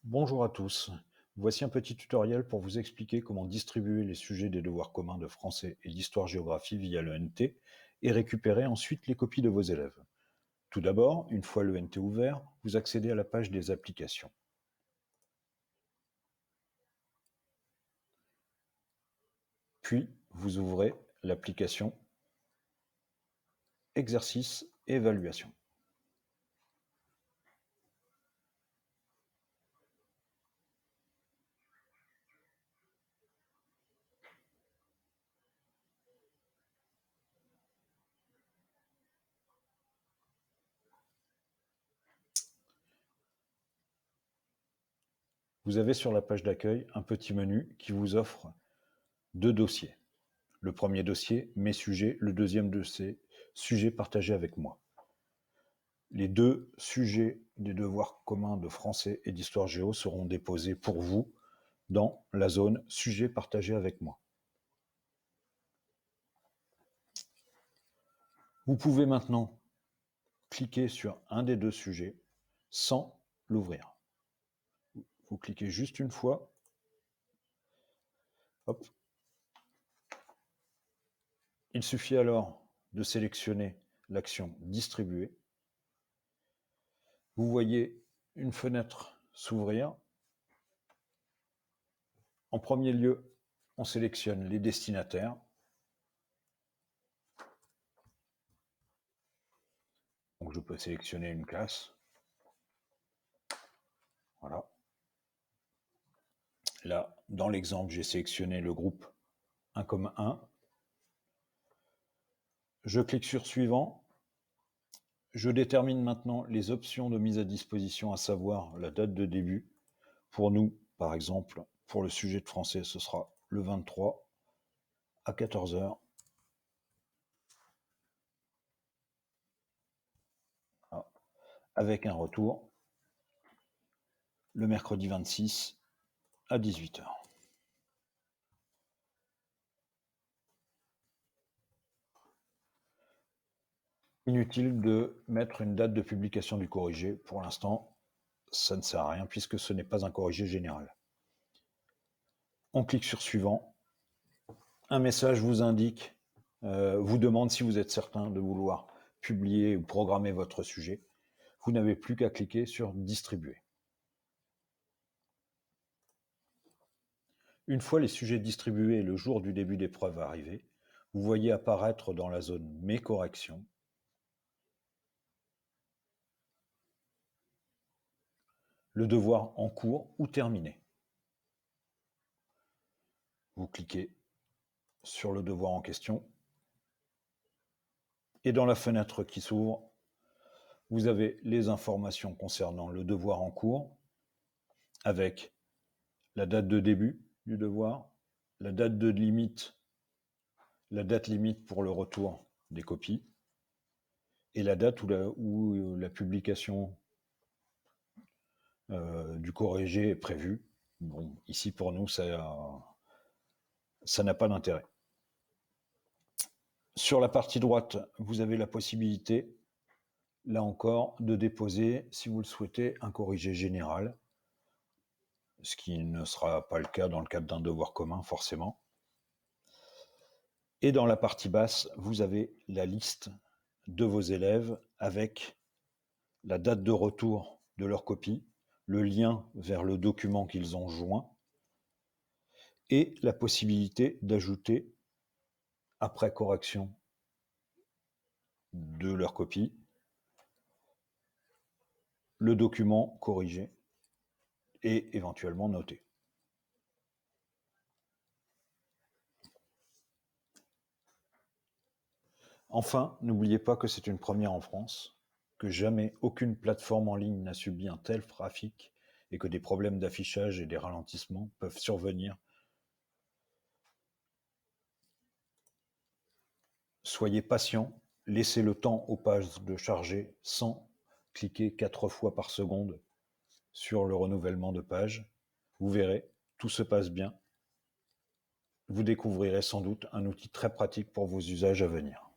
Bonjour à tous. Voici un petit tutoriel pour vous expliquer comment distribuer les sujets des devoirs communs de français et d'histoire-géographie via le NT et récupérer ensuite les copies de vos élèves. Tout d'abord, une fois le NT ouvert, vous accédez à la page des applications. Puis, vous ouvrez l'application Exercices et évaluation. Vous avez sur la page d'accueil un petit menu qui vous offre deux dossiers. Le premier dossier, mes sujets, le deuxième dossier, sujets partagés avec moi. Les deux sujets des devoirs communs de français et d'histoire géo seront déposés pour vous dans la zone sujets partagés avec moi. Vous pouvez maintenant cliquer sur un des deux sujets sans l'ouvrir. Vous cliquez juste une fois. Hop. Il suffit alors de sélectionner l'action distribuer. Vous voyez une fenêtre s'ouvrir. En premier lieu, on sélectionne les destinataires. Donc je peux sélectionner une classe. Voilà. Là, dans l'exemple, j'ai sélectionné le groupe 1 comme 1. Je clique sur suivant. Je détermine maintenant les options de mise à disposition, à savoir la date de début. Pour nous, par exemple, pour le sujet de français, ce sera le 23 à 14 h. Avec un retour le mercredi 26 à 18 h. Inutile de mettre une date de publication du corrigé. Pour l'instant, ça ne sert à rien puisque ce n'est pas un corrigé général. On clique sur suivant. Un message vous indique, vous demande si vous êtes certain de vouloir publier ou programmer votre sujet. Vous n'avez plus qu'à cliquer sur distribuer. Une fois les sujets distribués et le jour du début d'épreuve arrivé, vous voyez apparaître dans la zone Mes corrections le devoir en cours ou terminé. Vous cliquez sur le devoir en question et dans la fenêtre qui s'ouvre, vous avez les informations concernant le devoir en cours avec la date de début du devoir, la date limite pour le retour des copies et la date où la publication du corrigé est prévue. Bon, ici pour nous, ça n'a pas d'intérêt. Sur la partie droite, vous avez la possibilité, là encore, de déposer, si vous le souhaitez, un corrigé général, ce qui ne sera pas le cas dans le cadre d'un devoir commun, forcément. Et dans la partie basse, vous avez la liste de vos élèves avec la date de retour de leur copie, le lien vers le document qu'ils ont joint et la possibilité d'ajouter, après correction de leur copie, le document corrigé et éventuellement noté. Enfin, n'oubliez pas que c'est une première en France, que jamais aucune plateforme en ligne n'a subi un tel trafic et que des problèmes d'affichage et des ralentissements peuvent survenir. Soyez patient, laissez le temps aux pages de charger sans cliquer 4 fois par seconde sur le renouvellement de page. Vous verrez, tout se passe bien. Vous découvrirez sans doute un outil très pratique pour vos usages à venir.